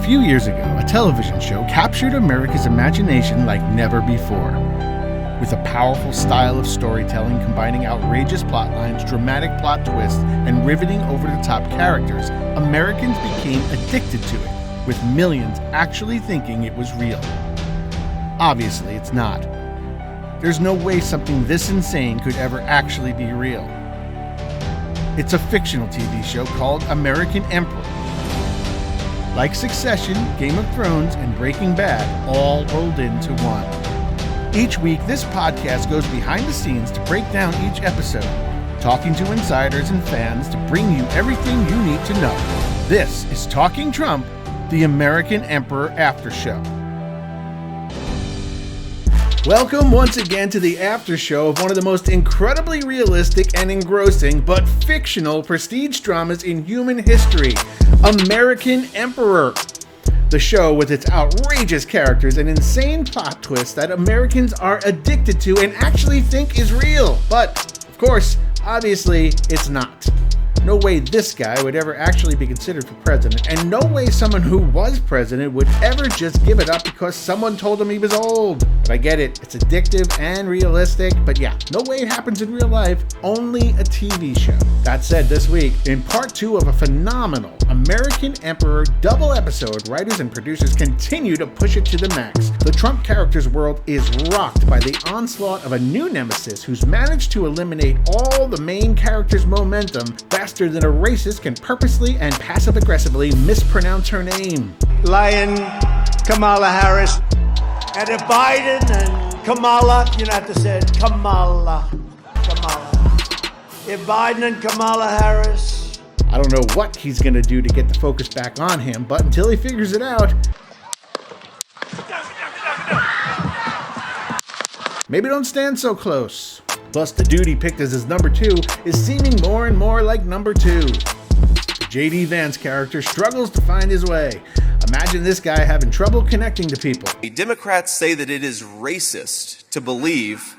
few years ago, a television show captured America's imagination like never before. With a powerful style of storytelling combining outrageous plot lines, dramatic plot twists, and riveting over-the-top characters, Americans became addicted to it, with millions actually thinking it was real. Obviously, it's not. There's no way something this insane could ever actually be real. It's a fictional TV show called American Emperor. Like Succession, Game of Thrones, and Breaking Bad, all rolled into one. Each week, this podcast goes behind the scenes to break down each episode, talking to insiders and fans to bring you everything you need to know. This is Talking Trump, the American Emperor Aftershow. Welcome once again to the aftershow of one of the most incredibly realistic and engrossing, but fictional prestige dramas in human history, American Emperor. The show with its outrageous characters and insane plot twists that Americans are addicted to and actually think is real. But, of course, obviously, it's not. No way this guy would ever actually be considered for president, and no way someone who was president would ever just give it up because someone told him he was old. But I get it, it's addictive and realistic, but yeah, no way it happens in real life, only a TV show. That said, this week, in part 2 of a phenomenal American Emperor double episode, writers and producers continue to push it to the max. The Trump character's world is rocked by the onslaught of a new nemesis who's managed to eliminate all the main character's momentum faster than a racist can purposely and passive-aggressively mispronounce her name. Lion Kamala Harris. And if Biden and Kamala, you don't have to say it, Kamala. If Biden and Kamala Harris. I don't know what he's going to do to get the focus back on him, but until he figures it out, maybe don't stand so close. Plus, the dude he picked as his number 2 is seeming more and more like number 2. The J.D. Vance character struggles to find his way. Imagine this guy having trouble connecting to people. Democrats say that it is racist to believe,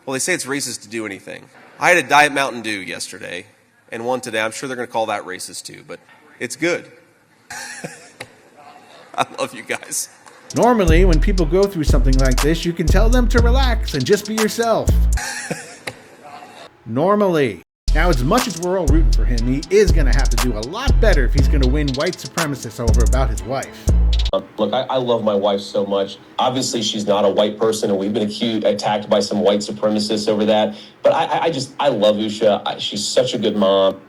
well, they say it's racist to do anything. I had a Diet Mountain Dew yesterday and one today. I'm sure they're going to call that racist too, but it's good. I love you guys. Normally, when people go through something like this, you can tell them to relax and just be yourself. Normally. Now, as much as we're all rooting for him, he is going to have to do a lot better if he's going to win white supremacists over about his wife. Look, I love my wife so much. Obviously, she's not a white person, and we've been attacked by some white supremacists over that. But I love Usha. She's such a good mom.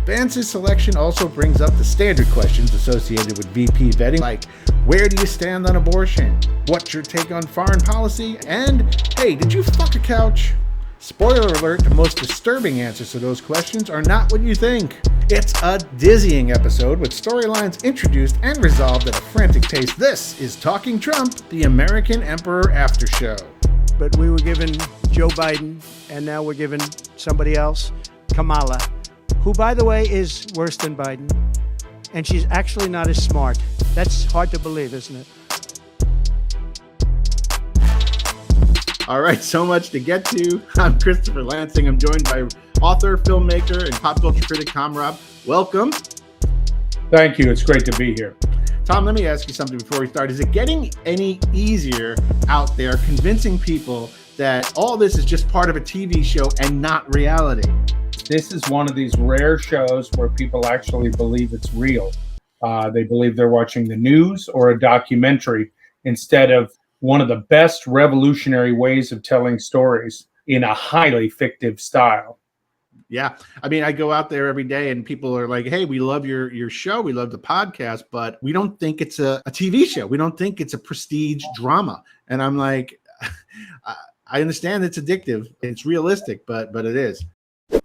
Vance's selection also brings up the standard questions associated with VP vetting, like, where do you stand on abortion? What's your take on foreign policy? And, hey, did you fuck a couch? Spoiler alert, the most disturbing answers to those questions are not what you think. It's a dizzying episode with storylines introduced and resolved at a frantic pace. This is Talking Trump, the American Emperor Aftershow. But we were given Joe Biden, and now we're given somebody else, Kamala, who, by the way, is worse than Biden. And she's actually not as smart. That's hard to believe, isn't it? All right, so much to get to. I'm Christopher Lansing. I'm joined by author, filmmaker, and pop culture critic Tom Robb. Welcome. Thank you. It's great to be here. Tom, let me ask you something before we start. Is it getting any easier out there convincing people that all this is just part of a TV show and not reality? This is one of these rare shows where people actually believe it's real. They believe they're watching the news or a documentary instead of one of the best revolutionary ways of telling stories in a highly fictive style. Yeah. I mean, I go out there every day and people are like, hey, we love your show. We love the podcast, but we don't think it's a TV show. We don't think it's a prestige drama. And I'm like, I understand it's addictive. It's realistic, but it is.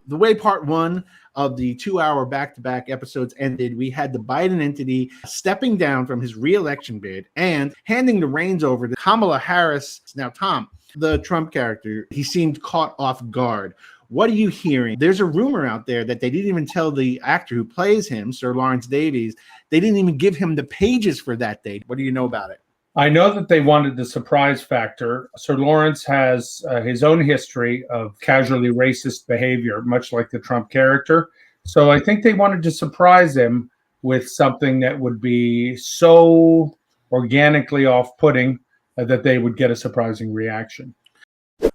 The way part 1 of the 2-hour back-to-back episodes ended, we had the Biden entity stepping down from his re-election bid and handing the reins over to Kamala Harris. Now, Tom, the Trump character, he seemed caught off guard. What are you hearing? There's a rumor out there that they didn't even tell the actor who plays him, Sir Lawrence Davies, they didn't even give him the pages for that date. What do you know about it? I know that they wanted the surprise factor. Sir Lawrence has his own history of casually racist behavior, much like the Trump character. So I think they wanted to surprise him with something that would be so organically off-putting that they would get a surprising reaction.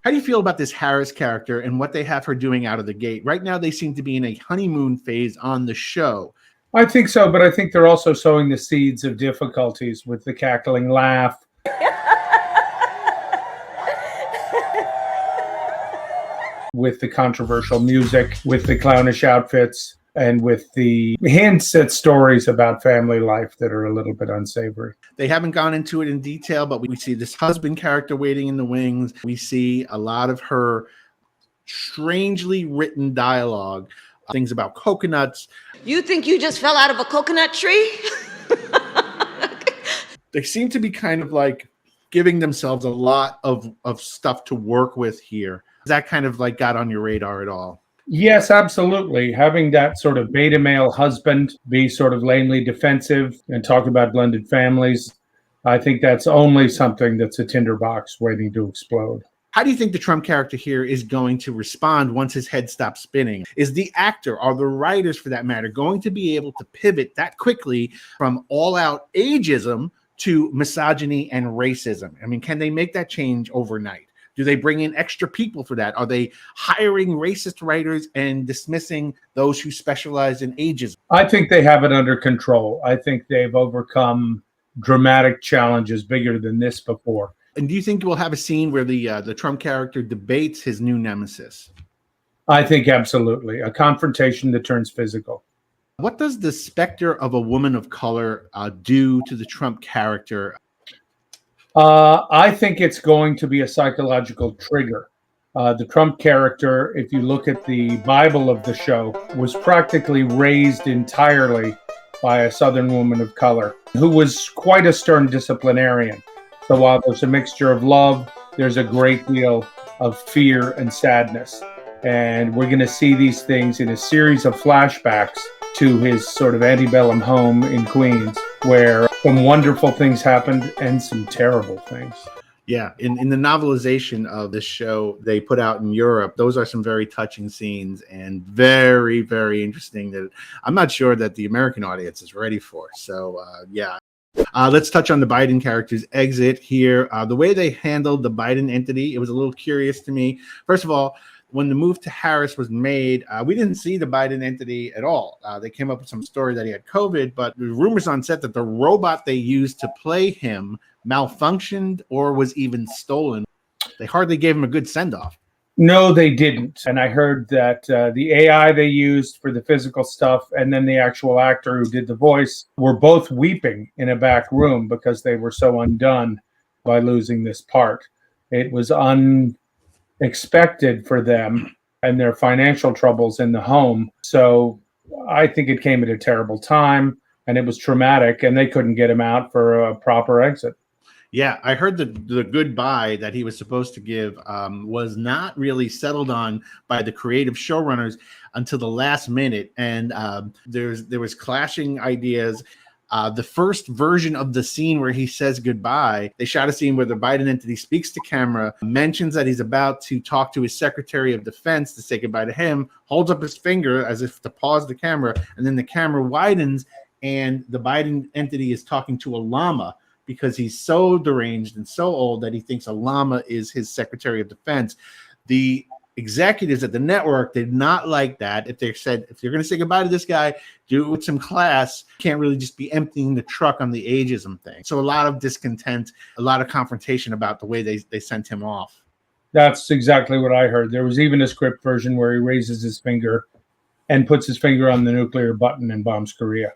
How do you feel about this Harris character and what they have her doing out of the gate? Right now, they seem to be in a honeymoon phase on the show. I think so, but I think they're also sowing the seeds of difficulties with the cackling laugh. With the controversial music, with the clownish outfits, and with the hints at stories about family life that are a little bit unsavory. They haven't gone into it in detail, but we see this husband character waiting in the wings. We see a lot of her strangely written dialogue, things about coconuts. You think you just fell out of a coconut tree? They seem to be kind of like giving themselves a lot of stuff to work with here. That kind of like got on your radar at all? Yes, absolutely. Having that sort of beta male husband be sort of lamely defensive and talk about blended families, I think that's only something that's a tinderbox waiting to explode. How do you think the Trump character here is going to respond once his head stops spinning? Is the actor or the writers, for that matter, going to be able to pivot that quickly from all-out ageism to misogyny and racism? I mean, can they make that change overnight? Do they bring in extra people for that? Are they hiring racist writers and dismissing those who specialize in ageism? I think they have it under control. I think they've overcome dramatic challenges bigger than this before. And do you think we'll have a scene where the Trump character debates his new nemesis? I think absolutely. A confrontation that turns physical. What does the specter of a woman of color do to the Trump character? I think it's going to be a psychological trigger. The Trump character, if you look at the Bible of the show, was practically raised entirely by a Southern woman of color who was quite a stern disciplinarian. So while there's a mixture of love, there's a great deal of fear and sadness. And we're going to see these things in a series of flashbacks to his sort of antebellum home in Queens, where some wonderful things happened and some terrible things. Yeah, in the novelization of this show they put out in Europe, those are some very touching scenes and very, very interesting that I'm not sure that the American audience is ready for. So, yeah. Let's touch on the Biden character's exit here. The way they handled the Biden entity, it was a little curious to me. First of all, when the move to Harris was made, we didn't see the Biden entity at all. They came up with some story that he had COVID, but the rumors on set that the robot they used to play him malfunctioned or was even stolen. They hardly gave him a good send-off. No, they didn't. And I heard that the AI they used for the physical stuff and then the actual actor who did the voice were both weeping in a back room because they were so undone by losing this part. It was unexpected for them and their financial troubles in the home. So I think it came at a terrible time and it was traumatic and they couldn't get him out for a proper exit. Yeah, I heard the goodbye that he was supposed to give was not really settled on by the creative showrunners until the last minute. And there was clashing ideas. The first version of the scene where he says goodbye, they shot a scene where the Biden entity speaks to camera, mentions that he's about to talk to his Secretary of Defense to say goodbye to him, holds up his finger as if to pause the camera, and then the camera widens and the Biden entity is talking to a llama because he's so deranged and so old that he thinks a llama is his Secretary of Defense. The executives at the network did not like that. If they said, if you're going to say goodbye to this guy, do it with some class. Can't really just be emptying the truck on the ageism thing. So a lot of discontent, a lot of confrontation about the way they sent him off. That's exactly what I heard. There was even a script version where he raises his finger and puts his finger on the nuclear button and bombs Korea.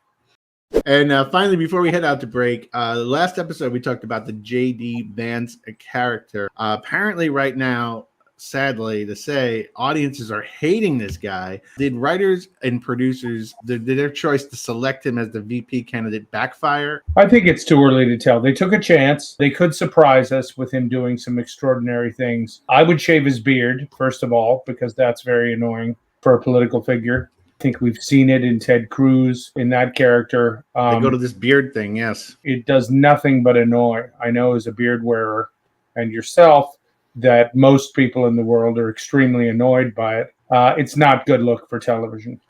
And finally, before we head out to break, last episode we talked about the J.D. Vance character. Apparently right now, sadly to say, audiences are hating this guy. Did writers and producers, did their choice to select him as the VP candidate backfire? I think it's too early to tell. They took a chance. They could surprise us with him doing some extraordinary things. I would shave his beard, first of all, because that's very annoying for a political figure. I think we've seen it in Ted Cruz, in that character. They go to this beard thing, yes. It does nothing but annoy. I know as a beard wearer and yourself that most people in the world are extremely annoyed by it. It's not good look for television.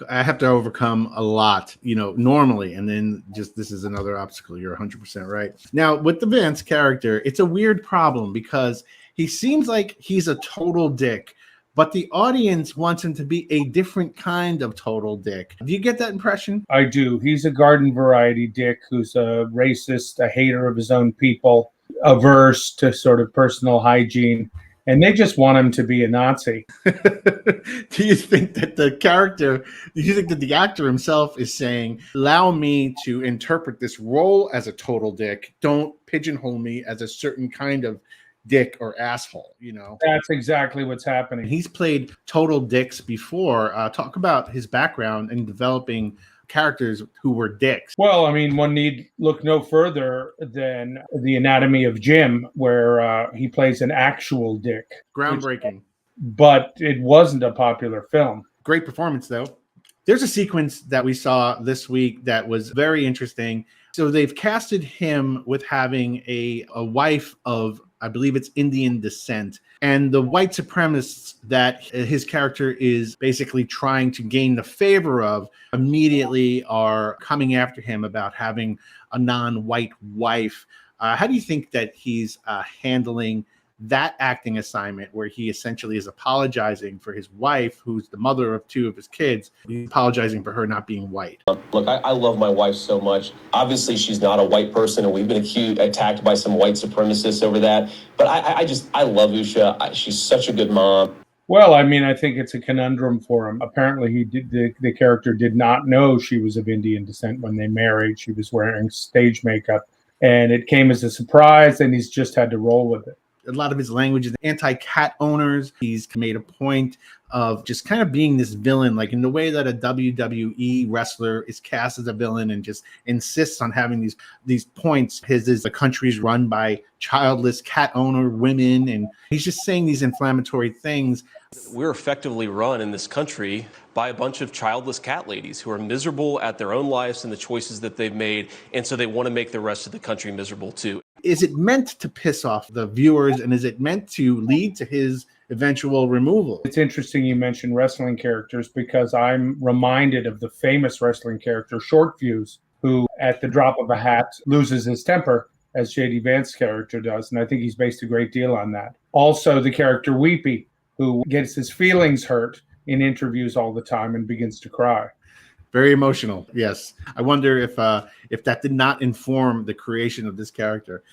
I have to overcome a lot, normally. And then just this is another obstacle. You're 100% right. Now, with the Vance character, it's a weird problem because he seems like he's a total dick, but the audience wants him to be a different kind of total dick. Do you get that impression? I do. He's a garden variety dick who's a racist, a hater of his own people, averse to sort of personal hygiene, and they just want him to be a Nazi. Do you think that the actor himself is saying, allow me to interpret this role as a total dick, don't pigeonhole me as a certain kind of dick or asshole? That's exactly what's happening. He's played total dicks before. Talk about his background in developing characters who were dicks. Well, I mean, one need look no further than The Anatomy of Jim, where he plays an actual dick. Groundbreaking. But it wasn't a popular film. Great performance, though. There's a sequence that we saw this week that was very interesting. So they've casted him with having a wife of, I believe it's Indian descent. And the white supremacists that his character is basically trying to gain the favor of immediately are coming after him about having a non-white wife. How do you think that he's handling that acting assignment where he essentially is apologizing for his wife, who's the mother of two of his kids? He's apologizing for her not being white. Look, I love my wife so much. Obviously, she's not a white person, and we've been attacked by some white supremacists over that. But I love Usha. She's such a good mom. Well, I mean, I think it's a conundrum for him. Apparently, the character did not know she was of Indian descent when they married. She was wearing stage makeup, and it came as a surprise, and he's just had to roll with it. A lot of his language is anti-cat owners. He's made a point of just kind of being this villain, like in the way that a WWE wrestler is cast as a villain and just insists on having these points. His is the country's run by childless cat owner women, and he's just saying these inflammatory things. We're effectively run in this country by a bunch of childless cat ladies who are miserable at their own lives and the choices that they've made, and so they want to make the rest of the country miserable too. Is it meant to piss off the viewers, and is it meant to lead to his eventual removal? It's interesting you mentioned wrestling characters because I'm reminded of the famous wrestling character Short Fuse, who at the drop of a hat loses his temper, as J.D. Vance's character does, and I think he's based a great deal on that. Also, the character Weepy, who gets his feelings hurt in interviews all the time and begins to cry. Very emotional, yes. I wonder if that did not inform the creation of this character.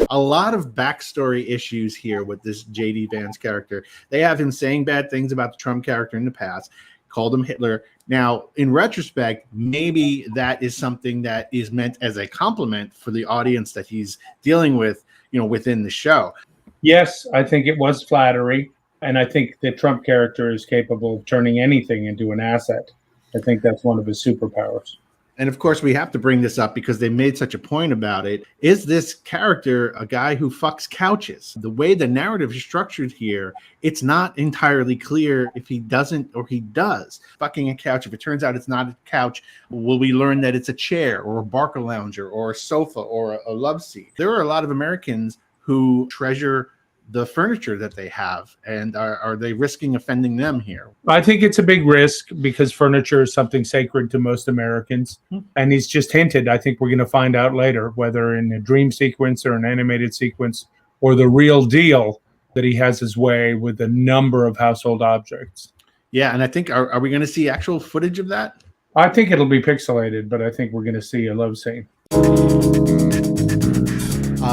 A lot of backstory issues here with this J.D. Vance character. They have him saying bad things about the Trump character in the past, called him Hitler. Now, in retrospect, maybe that is something that is meant as a compliment for the audience that he's dealing with, within the show. Yes, I think it was flattery, and I think the Trump character is capable of turning anything into an asset. I think that's one of his superpowers. And of course, we have to bring this up because they made such a point about it. Is this character a guy who fucks couches? The way the narrative is structured here, it's not entirely clear if he doesn't or he does. Fucking a couch, if it turns out it's not a couch, will we learn that it's a chair or a Barker lounger or a sofa or a love seat? There are a lot of Americans who treasure the furniture that they have, and are they risking offending them here? I think it's a big risk because furniture is something sacred to most Americans, and he's just hinted. I think we're going to find out later, whether in a dream sequence or an animated sequence or the real deal, that he has his way with a number of household objects. Yeah, and I think, are we going to see actual footage of that? I think it'll be pixelated, but I think we're going to see a love scene.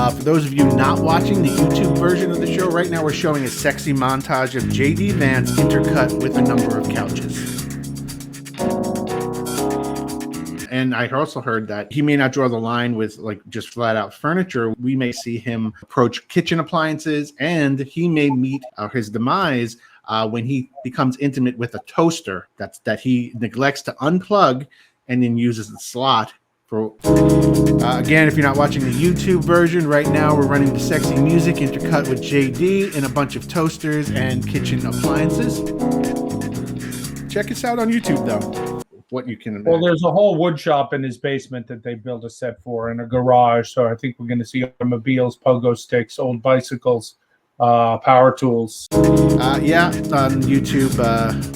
For those of you not watching the YouTube version of the show, right now we're showing a sexy montage of J.D. Vance intercut with a number of couches. And I also heard that he may not draw the line with just flat out furniture. We may see him approach kitchen appliances, and he may meet his demise when he becomes intimate with a toaster that he neglects to unplug and then uses the slot. Again, if you're not watching the YouTube version, right now we're running the sexy music intercut with JD and a bunch of toasters and kitchen appliances. Check us out on YouTube, though. What you can imagine. Well, there's a whole wood shop in his basement that they built a set for, and a garage. So I think we're going to see automobiles, pogo sticks, old bicycles, power tools. Yeah, on YouTube,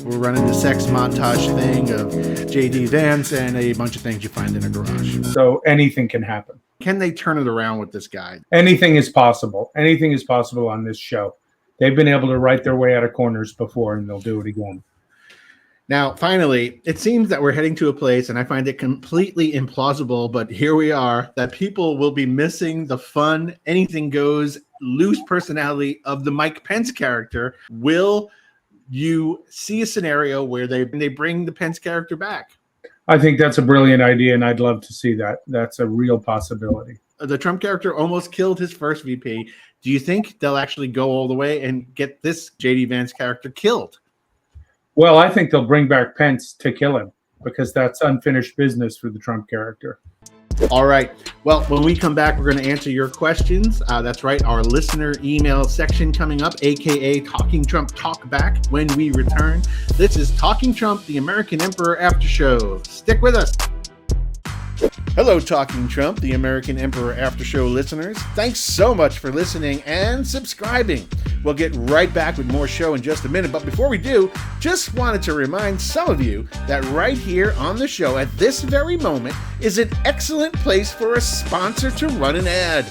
we're running the sex montage thing of JD Vance and a bunch of things you find in a garage. So anything can happen. Can they turn it around with this guy? Anything is possible. Anything is possible on this show. They've been able to write their way out of corners before, and they'll do it again. Now, finally, it seems that we're heading to a place, and I find it completely implausible, but here we are, that people will be missing the fun, anything goes, loose personality of the Mike Pence character. Will you see a scenario where they bring the Pence character back? I think that's a brilliant idea, and I'd love to see that. That's a real possibility. The Trump character almost killed his first VP. Do you think they'll actually go all the way and get this JD Vance character killed? Well, I think they'll bring back Pence to kill him because that's unfinished business for the Trump character. All right. Well, when we come back, we're going to answer your questions. That's right. Our listener email section coming up, aka Talking Trump Talk Back, when we return. This is Talking Trump, the American Emperor Aftershow. Stick with us. Hello, Talking Trump, the American Emperor Aftershow listeners. Thanks so much for listening and subscribing. We'll get right back with more show in just a minute, but before we do, just wanted to remind some of you that right here on the show at this very moment is an excellent place for a sponsor to run an ad.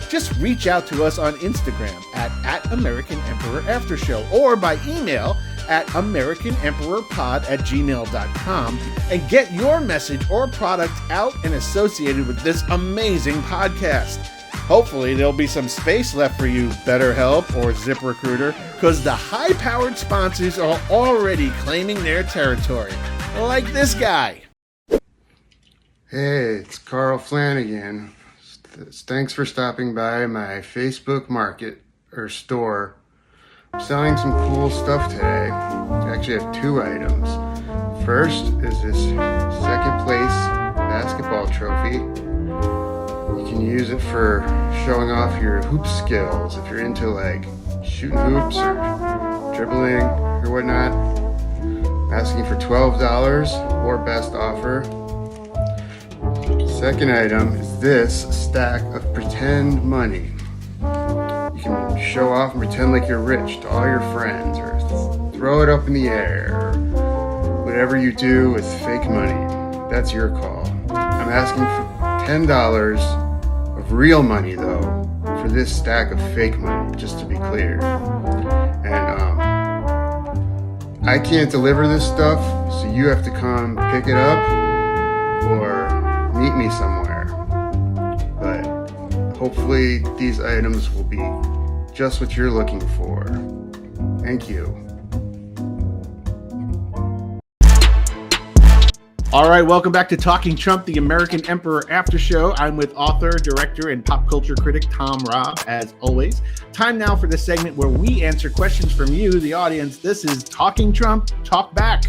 Just reach out to us on Instagram at American Emperor Aftershow or by email at AmericanEmperorPod@gmail.com and get your message or product out and associated with this amazing podcast. Hopefully there'll be some space left for you, BetterHelp or ZipRecruiter, because the high-powered sponsors are already claiming their territory, like this guy. Hey, it's Carl Flanagan. Thanks for stopping by my Facebook market or store. I'm selling some cool stuff today. I actually have two items. First is this second place basketball trophy. You can use it for showing off your hoop skills if you're into like shooting hoops or dribbling or whatnot. I'm asking for $12 or best offer. Second item is this stack of pretend money. You can show off and pretend like you're rich to all your friends, or throw it up in the air, or whatever you do with fake money. That's your call. I'm asking for $10 of real money though for this stack of fake money, just to be clear. And I can't deliver this stuff, so you have to come pick it up or meet me somewhere. But hopefully these items will be just what you're looking for. Thank you. All right, welcome back to Talking Trump, the American Emperor Aftershow. I'm with author, director, and pop culture critic Tom Robb, as always. Time now for the segment where we answer questions from you, the audience. This is Talking Trump, Talk Back.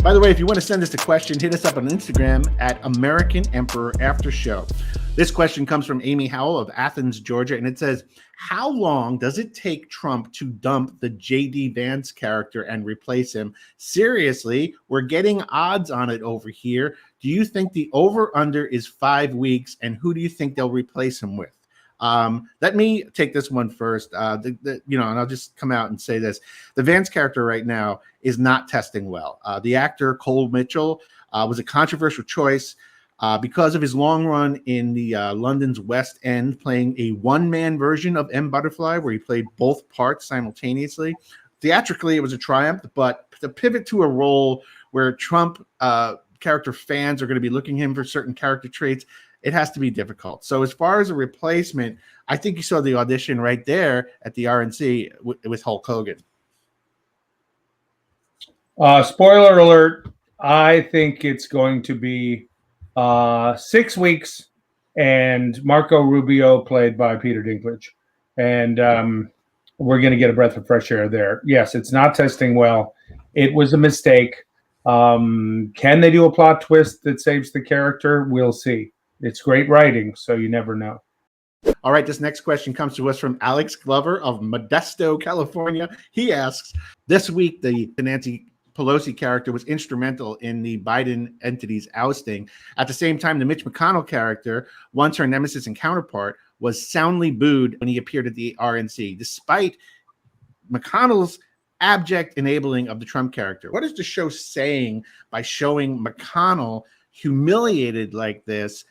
By the way, if you want to send us a question, hit us up on Instagram at American Emperor Aftershow. This question comes from Amy Howell of Athens, Georgia, and it says, how long does it take Trump to dump the JD Vance character and replace him? Seriously, we're getting odds on it over here. Do you think the over-under is 5 weeks, and who do you think they'll replace him with? Let me take this one first. And I'll just come out and say this. The Vance character right now is not testing well. The actor Cole Mitchell was a controversial choice because of his long run in the London's West End, playing a one-man version of M. Butterfly, where he played both parts simultaneously. Theatrically, it was a triumph, but to pivot to a role where Trump character fans are going to be looking him for certain character traits, it has to be difficult. So as far as a replacement, I think you saw the audition right there at the RNC with Hulk Hogan. Spoiler alert, I think it's going to be 6 weeks and Marco Rubio played by Peter Dinklage. And we're going to get a breath of fresh air there. Yes, it's not testing well. It was a mistake. Can they do a plot twist that saves the character? We'll see. It's great writing, so you never know. All right, this next question comes to us from Alex Glover of Modesto, California. He asks, this week the Nancy Pelosi character was instrumental in the Biden entity's ousting. At the same time, the Mitch McConnell character, once her nemesis and counterpart, was soundly booed when he appeared at the RNC, despite McConnell's abject enabling of the Trump character. What is the show saying by showing McConnell humiliated like this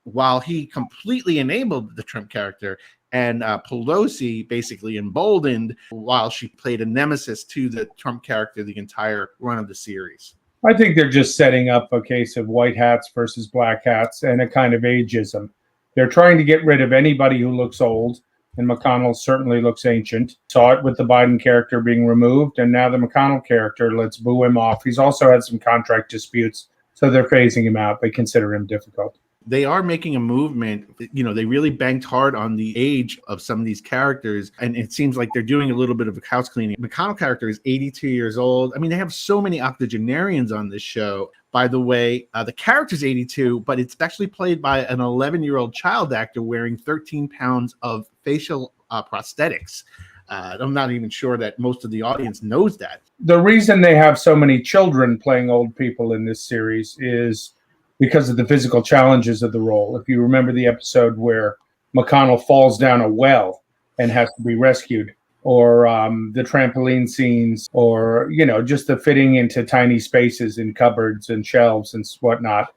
while he completely enabled the Trump character, and Pelosi basically emboldened while she played a nemesis to the Trump character the entire run of the series? I think they're just setting up a case of white hats versus black hats and a kind of ageism. They're trying to get rid of anybody who looks old, and McConnell certainly looks ancient. Saw it with the Biden character being removed, and now the McConnell character, let's boo him off. He's also had some contract disputes, so they're phasing him out. They consider him difficult. They are making a movement. They really banked hard on the age of some of these characters, and it seems like they're doing a little bit of a house cleaning. McConnell character is 82 years old. I mean, they have so many octogenarians on this show. By the way, the character's 82, but it's actually played by an 11-year-old child actor wearing 13 pounds of facial prosthetics. I'm not even sure that most of the audience knows that. The reason they have so many children playing old people in this series is because of the physical challenges of the role. If you remember the episode where McConnell falls down a well and has to be rescued, or the trampoline scenes, or, just the fitting into tiny spaces in cupboards and shelves and whatnot,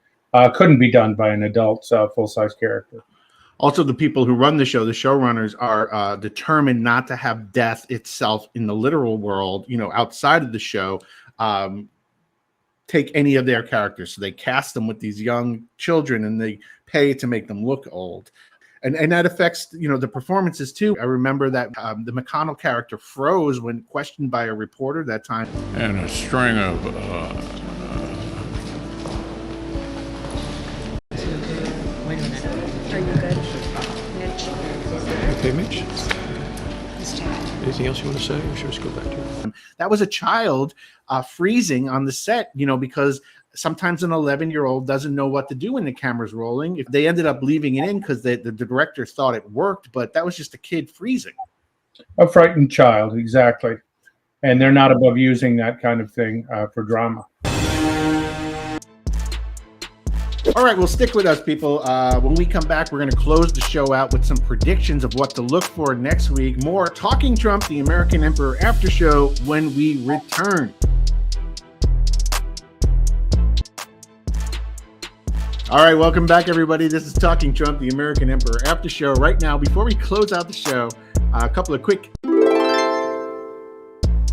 couldn't be done by an adult full-size character. Also, the people who run the show, the showrunners, are determined not to have death itself in the literal world, outside of the show, take any of their characters. So they cast them with these young children and they pay to make them look old. And that affects, the performances too. I remember that the McConnell character froze when questioned by a reporter that time. And a string of Wait a minute. Are you good? Mitch? Okay, Mitch. Anything else you want to say, or should we just go back to it? That was a child freezing on the set, because sometimes an 11-year-old doesn't know what to do when the camera's rolling. If they ended up leaving it in because the director thought it worked, but that was just a kid freezing. A frightened child, exactly. And they're not above using that kind of thing for drama. All right, well, stick with us, people. When we come back, we're going to close the show out with some predictions of what to look for next week. More Talking Trump, the American Emperor Aftershow, when we return. All right, welcome back, everybody. This is Talking Trump, the American Emperor Aftershow. Right now, before we close out the show, a couple of quick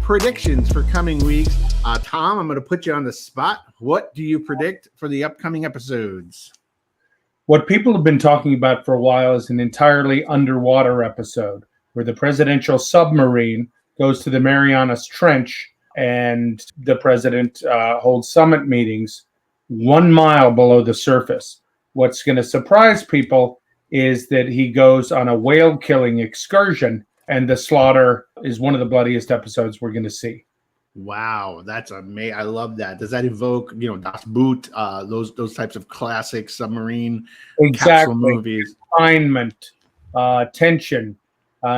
predictions for coming weeks. Tom, I'm going to put you on the spot. What do you predict for the upcoming episodes? What people have been talking about for a while is an entirely underwater episode where the presidential submarine goes to the Marianas Trench and the president holds summit meetings 1 mile below the surface. What's going to surprise people is that he goes on a whale killing excursion, and the slaughter is one of the bloodiest episodes we're going to see. Wow, that's amazing. I love that. Does that evoke, Das Boot, those types of classic submarine capsule movies? Confinement, tension,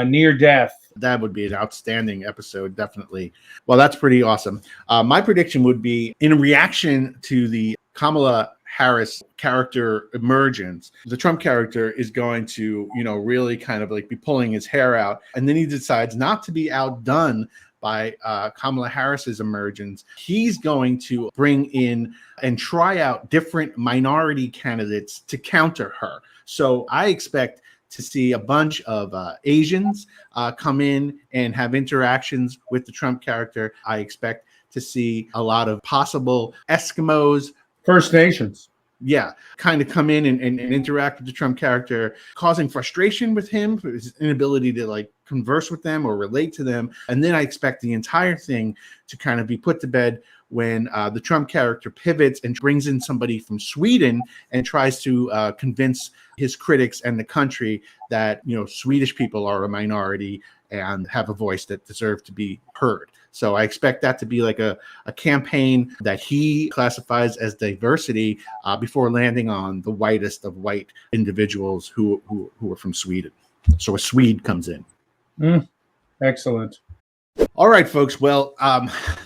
near death. That would be an outstanding episode, definitely. Well, that's pretty awesome. My prediction would be, in reaction to the Kamala Harris character emergence, the Trump character is going to, really kind of like be pulling his hair out. And then he decides not to be outdone by Kamala Harris's emergence. He's going to bring in and try out different minority candidates to counter her. So I expect to see a bunch of Asians come in and have interactions with the Trump character. I expect to see a lot of possible Eskimos, First Nations. Yeah, kind of come in and interact with the Trump character, causing frustration with him for his inability to converse with them or relate to them. And then I expect the entire thing to kind of be put to bed when the Trump character pivots and brings in somebody from Sweden and tries to convince his critics and the country that, Swedish people are a minority and have a voice that deserve to be heard. So I expect that to be like a campaign that he classifies as diversity before landing on the whitest of white individuals who are from Sweden. So a Swede comes in. Excellent. All right, folks. Well,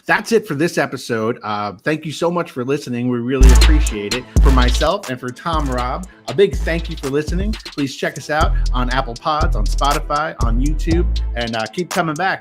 that's it for this episode. Thank you so much for listening. We really appreciate it. For myself and for Tom Robb, a big thank you for listening. Please check us out on Apple Pods, on Spotify, on YouTube, and keep coming back.